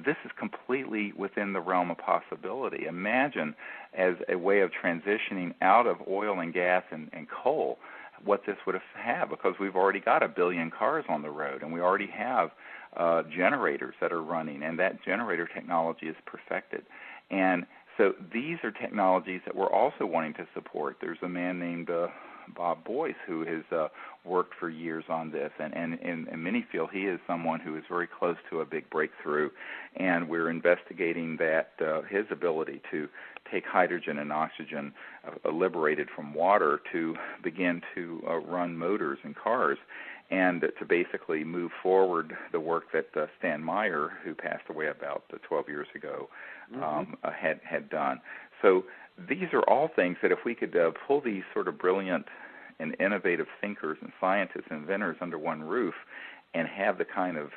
This is completely within the realm of possibility. Imagine, as a way of transitioning out of oil and gas and coal, what this would have, because we've already got 1 billion cars on the road, and we already have generators that are running, and that generator technology is perfected. And so these are technologies that we're also wanting to support. There's a man named Bob Boyce who has worked for years on this, and many feel he is someone who is very close to a big breakthrough, and we're investigating that his ability to take hydrogen and oxygen liberated from water to begin to run motors in cars, and to basically move forward the work that Stan Meyer, who passed away about 12 years ago, had done. So these are all things that if we could pull these sort of brilliant and innovative thinkers and scientists and inventors under one roof and have the kind of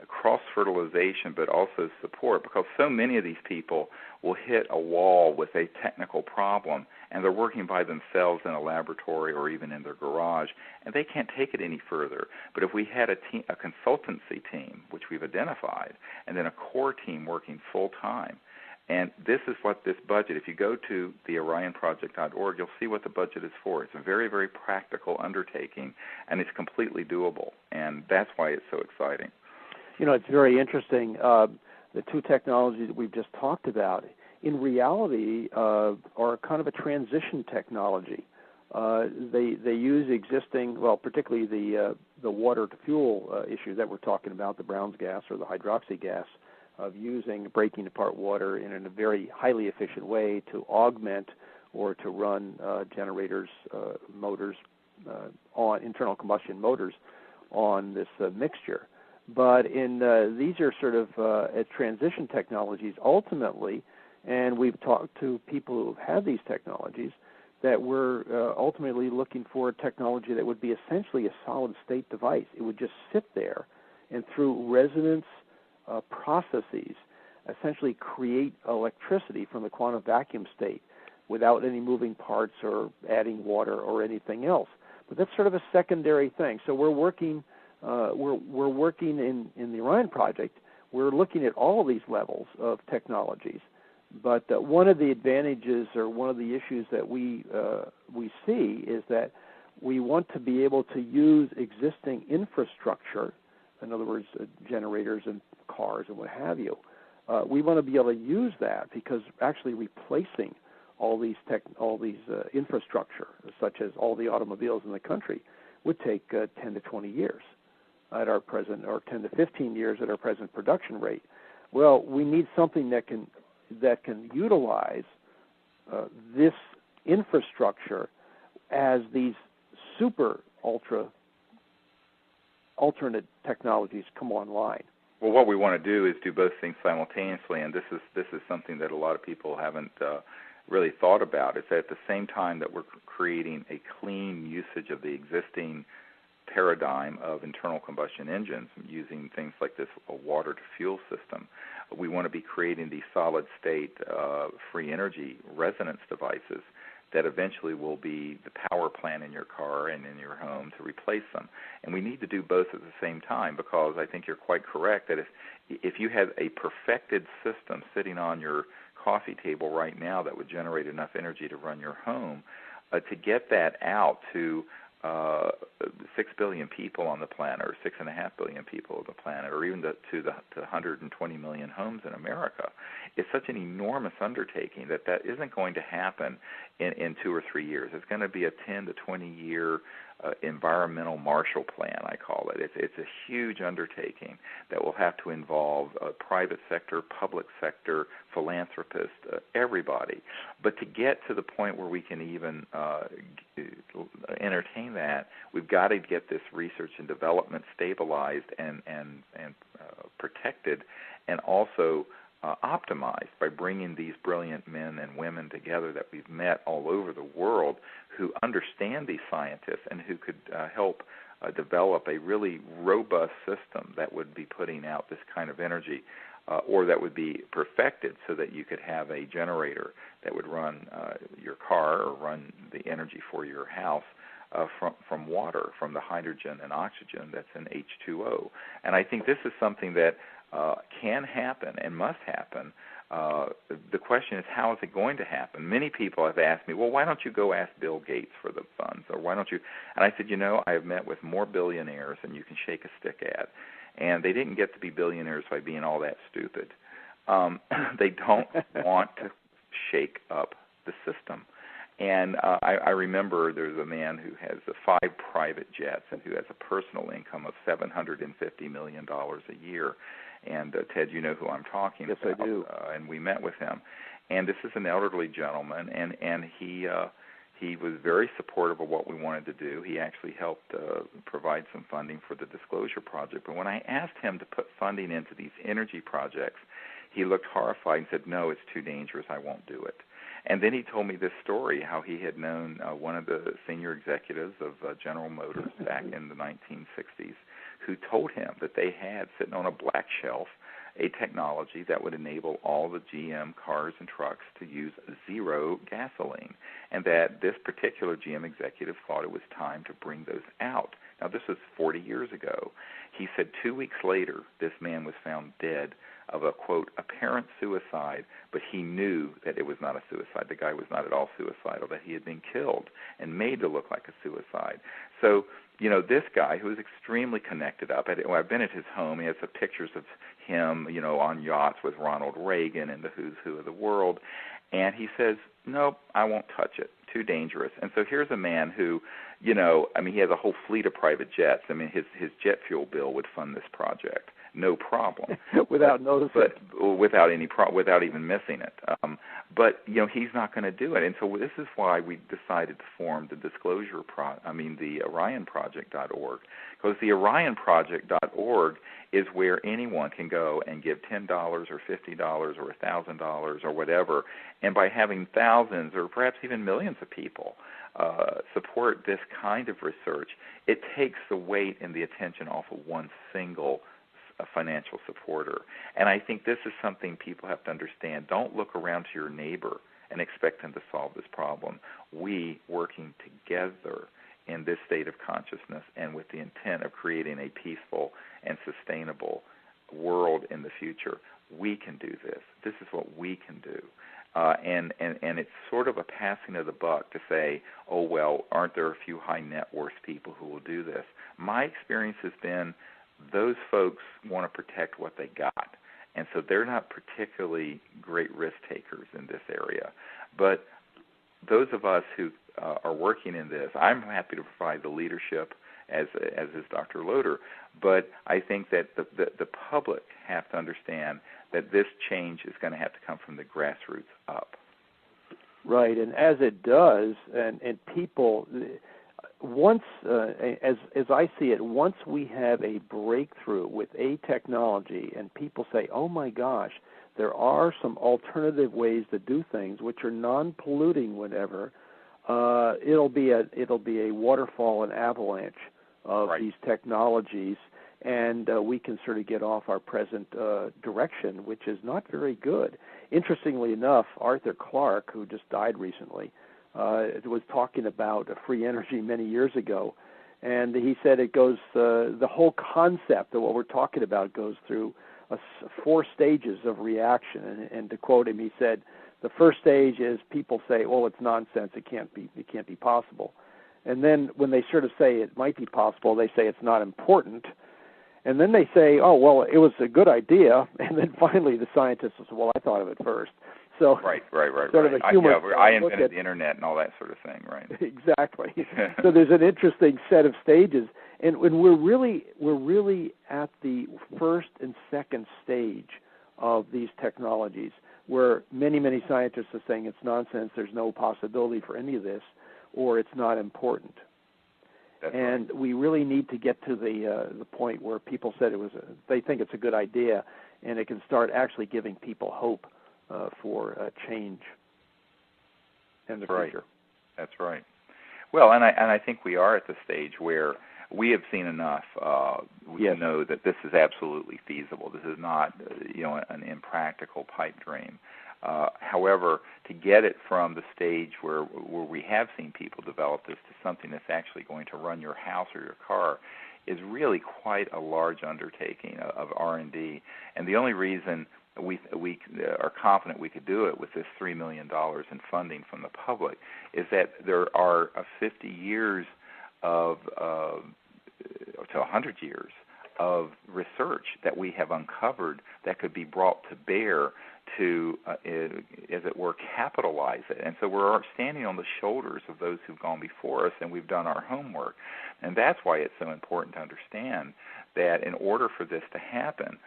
cross-fertilization but also support, because so many of these people will hit a wall with a technical problem and they're working by themselves in a laboratory or even in their garage, and they can't take it any further. But if we had a consultancy team, which we've identified, and then a core team working full-time, and this is what this budget, if you go to the orionproject.org, you'll see what the budget is for. It's a very, very practical undertaking, and it's completely doable, and that's why it's so exciting. You know, it's very interesting. The two technologies that we've just talked about, in reality, are kind of a transition technology. They use existing, well, particularly the water-to-fuel issue that we're talking about, the Brown's gas or the hydroxy gas, of breaking apart water in a very highly efficient way to augment or to run generators, motors, on internal combustion motors on this mixture. But these are sort of transition technologies ultimately, and we've talked to people who have had these technologies that we're ultimately looking for a technology that would be essentially a solid-state device. It would just sit there and through resonance processes essentially create electricity from the quantum vacuum state without any moving parts or adding water or anything else. But that's sort of a secondary thing. So we're working we're working in the Orion Project. We're looking at all of these levels of technologies. But one of the advantages or one of the issues that we see is that we want to be able to use existing infrastructure, in other words, generators and cars and what have you. We want to be able to use that because actually replacing all these infrastructure, such as all the automobiles in the country, would take 10 to 20 years at our present, or 10 to 15 years at our present production rate. Well, we need something that can utilize this infrastructure as these super alternate technologies come online. Well, what we want to do is do both things simultaneously, and this is something that a lot of people haven't really thought about. It's at the same time that we're creating a clean usage of the existing paradigm of internal combustion engines using things like this water-to-fuel system. We want to be creating these solid-state free energy resonance devices that eventually will be the power plant in your car and in your home to replace them. And we need to do both at the same time, because I think you're quite correct that if you have a perfected system sitting on your coffee table right now that would generate enough energy to run your home, to get that out to 6 billion people on the planet, or 6.5 billion people on the planet, or even to the 120 million homes in America, it's such an enormous undertaking that isn't going to happen in 2 or 3 years. It's going to be a 10 to 20 year environmental Marshall Plan, I call it. It's a huge undertaking that will have to involve private sector, public sector, philanthropists, everybody. But to get to the point where we can even entertain that, we've got to get this research and development stabilized and protected, and also optimized by bringing these brilliant men and women together that we've met all over the world who understand these scientists and who could help develop a really robust system that would be putting out this kind of energy, or that would be perfected so that you could have a generator that would run your car or run the energy for your house from water, from the hydrogen and oxygen that's in H2O. And I think this is something that can happen and must happen. The question is, how is it going to happen? Many people have asked me, well, why don't you go ask Bill Gates for the funds? Or why don't you? And I said, I have met with more billionaires than you can shake a stick at. And they didn't get to be billionaires by being all that stupid. They don't want to shake up the system. And I remember there's a man who has 5 private jets and who has a personal income of $750 million a year. And Ted, you know who I'm talking about. Yes, I do. And we met with him. And this is an elderly gentleman, and he was very supportive of what we wanted to do. He actually helped provide some funding for the Disclosure Project. But when I asked him to put funding into these energy projects, he looked horrified and said, no, it's too dangerous, I won't do it. And then he told me this story, how he had known one of the senior executives of General Motors back in the 1960s, who told him that they had, sitting on a black shelf, a technology that would enable all the GM cars and trucks to use zero gasoline, and that this particular GM executive thought it was time to bring those out. Now, this was 40 years ago. He said 2 weeks later, this man was found dead of a, quote, apparent suicide, but he knew that it was not a suicide. The guy was not at all suicidal, that he had been killed and made to look like a suicide. So, this guy who is extremely connected up, I've been at his home. He has some pictures of him, on yachts with Ronald Reagan and the who's who of the world. And he says, nope, I won't touch it. Too dangerous. And so here's a man who, he has a whole fleet of private jets. His jet fuel bill would fund this project. No problem. Without noticing. But without even missing it. But he's not going to do it. And so this is why we decided to form the the OrionProject.org, because the OrionProject.org is where anyone can go and give $10 or $50 or $1,000 or whatever, and by having thousands or perhaps even millions of people support this kind of research, it takes the weight and the attention off of one single financial supporter. And I think this is something people have to understand. Don't look around to your neighbor and expect them to solve this problem. We, working together in this state of consciousness and with the intent of creating a peaceful and sustainable world in the future, we can do this. This is what we can do. And it's sort of a passing of the buck to say, oh, well, aren't there a few high net worth people who will do this? My experience has been those folks want to protect what they got, and so they're not particularly great risk takers in this area. But those of us who are working in this, I'm happy to provide the leadership, as is Dr. Loder, but I think that the public have to understand that this change is going to have to come from the grassroots up. Right, and as it does, and people, once, as I see it, once we have a breakthrough with a technology and people say, oh my gosh, there are some alternative ways to do things which are non-polluting, whatever, it'll be a waterfall and avalanche of right. these technologies, and we can sort of get off our present direction, which is not very good. Interestingly enough, Arthur Clarke, who just died recently, was talking about free energy many years ago, and he said it goes, the whole concept of what we're talking about goes through 4 stages of reaction, and to quote him, he said, the first stage is people say, well, it's nonsense, it can't be possible. And then when they sort of say it might be possible, they say it's not important. And then they say, oh, well, it was a good idea. And then finally the scientists will say, well, I thought of it first. So right. Sort of a humorous I invented the internet and all that sort of thing, right? Exactly. So there's an interesting set of stages, and when we're really at the first and second stage of these technologies, where many scientists are saying it's nonsense, there's no possibility for any of this, or it's not important. That's and right. We really need to get to the point where people said they think it's a good idea, and it can start actually giving people hope for change in the future. That's right. Well, and I think we are at the stage where we have seen enough. We know that this is absolutely feasible. This is not, an impractical pipe dream. However, to get it from the stage where we have seen people develop this to something that's actually going to run your house or your car is really quite a large undertaking of R&D. And the only reason we are confident we could do it with this $3 million in funding from the public is that there are 50 years of to 100 years of research that we have uncovered that could be brought to bear to, as it were, capitalize it. And so we're standing on the shoulders of those who've gone before us, and we've done our homework. And that's why it's so important to understand that in order for this to happen,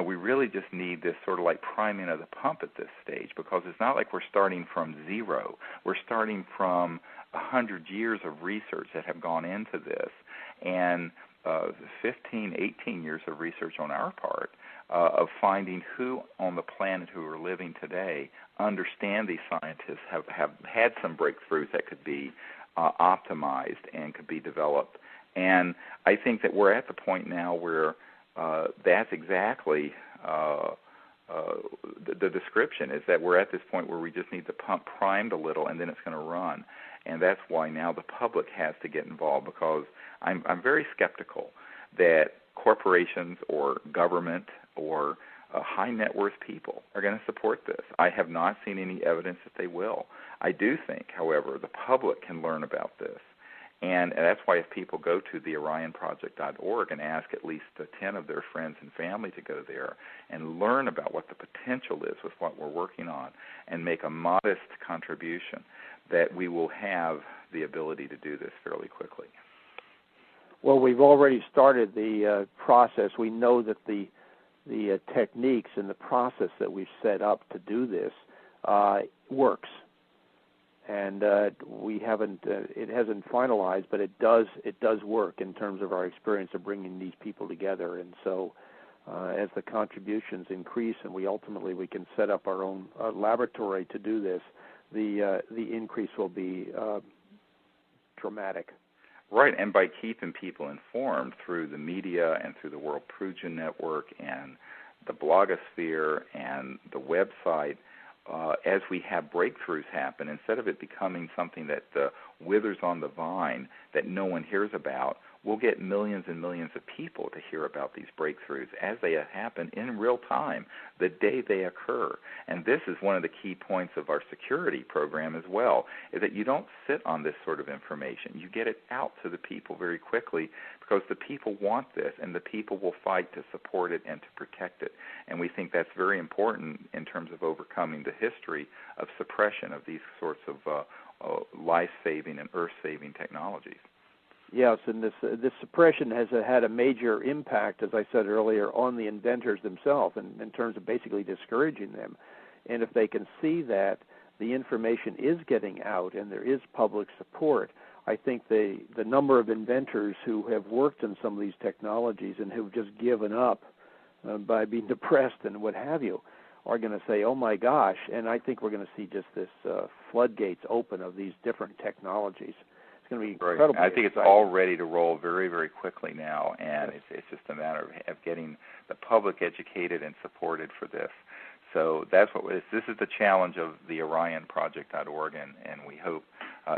we really just need this sort of like priming of the pump at this stage, because it's not like we're starting from zero. We're starting from 100 years of research that have gone into this, and 15, 18 years of research on our part of finding who on the planet who are living today understand these scientists, have had some breakthroughs that could be optimized and could be developed. And I think that we're at the point now where that's exactly the description, is that we're at this point where we just need the pump primed a little, and then it's going to run. And that's why now the public has to get involved, because I'm very skeptical that corporations or government or high net worth people are going to support this. I have not seen any evidence that they will. I do think, however, the public can learn about this. And that's why if people go to the orionproject.org and ask at least 10 of their friends and family to go there and learn about what the potential is with what we're working on and make a modest contribution, that we will have the ability to do this fairly quickly. Well, we've already started the process. We know that the techniques and the process that we've set up to do this works. And we haven't. It hasn't finalized, but it does work in terms of our experience of bringing these people together. And so, as the contributions increase, and we can set up our own laboratory to do this, the increase will be dramatic. Right, and by keeping people informed through the media and through the worldpuja network and the blogosphere and the website. As we have breakthroughs happen, instead of it becoming something that withers on the vine that no one hears about, we'll get millions and millions of people to hear about these breakthroughs as they happen in real time, the day they occur. And this is one of the key points of our security program as well, is that you don't sit on this sort of information. You get it out to the people very quickly, because the people want this, and the people will fight to support it and to protect it. And we think that's very important in terms of overcoming the history of suppression of these sorts of life-saving and earth-saving technologies. Yes, and this suppression has had a major impact, as I said earlier, on the inventors themselves, in terms of basically discouraging them. And if they can see that the information is getting out and there is public support, I think the number of inventors who have worked in some of these technologies and who've just given up by being depressed and what have you are going to say, oh my gosh, and I think we're going to see just this floodgates open of these different technologies. Going to be incredibly I think exciting. It's all ready to roll very, very quickly now, and it's just a matter of getting the public educated and supported for this. So that's what this is the challenge of the OrionProject.org, and we hope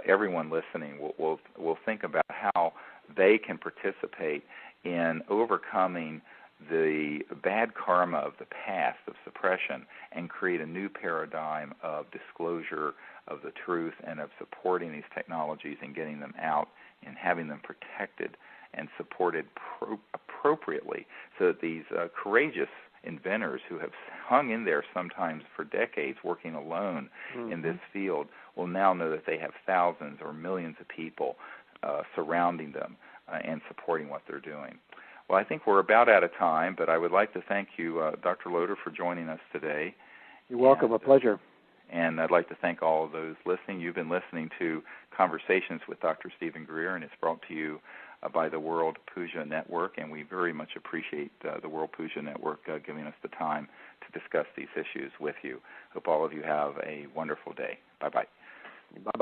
everyone listening will think about how they can participate in overcoming the bad karma of the past of suppression and create a new paradigm of disclosure of the truth and of supporting these technologies and getting them out and having them protected and supported appropriately, so that these courageous inventors who have hung in there sometimes for decades working alone in this field will now know that they have thousands or millions of people surrounding them and supporting what they're doing. Well, I think we're about out of time, but I would like to thank you, Dr. Loder, for joining us today. You're welcome. A pleasure. And I'd like to thank all of those listening. You've been listening to Conversations with Dr. Stephen Greer, and it's brought to you by the worldpuja Network, and we very much appreciate the worldpuja Network giving us the time to discuss these issues with you. Hope all of you have a wonderful day. Bye-bye. Bye-bye.